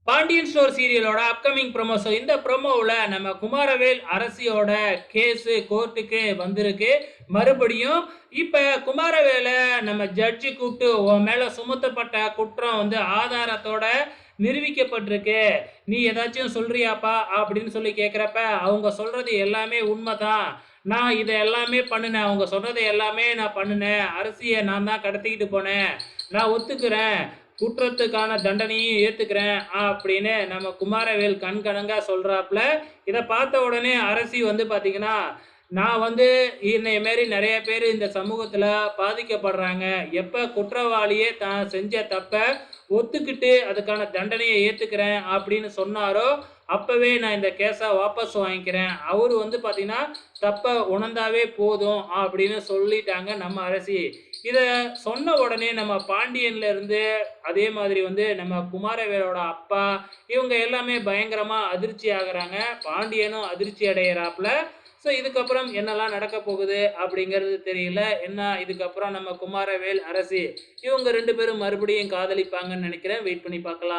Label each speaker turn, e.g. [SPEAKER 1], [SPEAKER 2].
[SPEAKER 1] Pandian store சீரியலோட upcoming promo. இந்த ப்ரோமோவுல நம்ம குமாரவேல் அரசியோட கேஸு கோர்ட்டுக்கு வந்திருக்கு. மறுபடியும் இப்ப குமாரவேல நம்ம ஜட்ஜி கூப்பிட்டு, "உன் மேல சுமத்தப்பட்ட குற்றம் ஆதாரத்தோட நிரூபிக்கப்பட்டிருக்கு. நீ ஏதாச்சும் சொல்றியாப்பா?" அப்படின்னு சொல்லி கேட்கிறப்ப, அவங்க சொல்றது எல்லாமே உண்மைதான். நான் இத எல்லாமே பண்ணுனேன். அவங்க சொல்றது எல்லாமே நான் பண்ணுனேன். அரசிய நான் தான் கடத்திக்கிட்டு போனேன். நான் ஒத்துக்கிறேன். குற்றத்துக்கான தண்டனையும் ஏத்துக்கிறேன் அப்படின்னு நம்ம குமாரவேல் கண்கலங்கா சொல்றாப்புல. இத பார்த்த உடனே அரசி பார்த்தீங்கன்னா, நான் என்னைய மாரி நெறைய பேரு இந்த சமூகத்துல பாதிக்கப்படுறாங்க. எப்ப குற்றவாளியே தான் செஞ்ச தப்ப ஒத்துக்கிட்டு அதுக்கான தண்டனைய ஏத்துக்கிறேன் அப்படின்னு சொன்னாரோ, அப்பவே நான் இந்த கேஸ வாபஸ் வாங்கிக்கிறேன். அவரு பார்த்தீங்கன்னா, தப்ப உணர்ந்தாவே போதும் அப்படின்னு சொல்லிட்டாங்க நம்ம அரசி. இத சொன்ன உடனே நம்ம பாண்டியன்ல இருந்து அதே மாதிரி நம்ம குமாரவேலோட அப்பா, இவங்க எல்லாமே பயங்கரமா அதிர்ச்சி ஆகுறாங்க. பாண்டியனும் அதிர்ச்சி அடையறாப்ல. இதுக்கப்புறம் என்னலாம் நடக்கப் போகுது அப்படிங்கிறது தெரியல. இதுக்கப்புறம் நம்ம குமாரவேல், அரசி இவங்க 2 பேரும் மறுபடியும் காதலிப்பாங்கன்னு நெனைக்கிறேன். வெயிட் பண்ணி பார்க்கலாம்.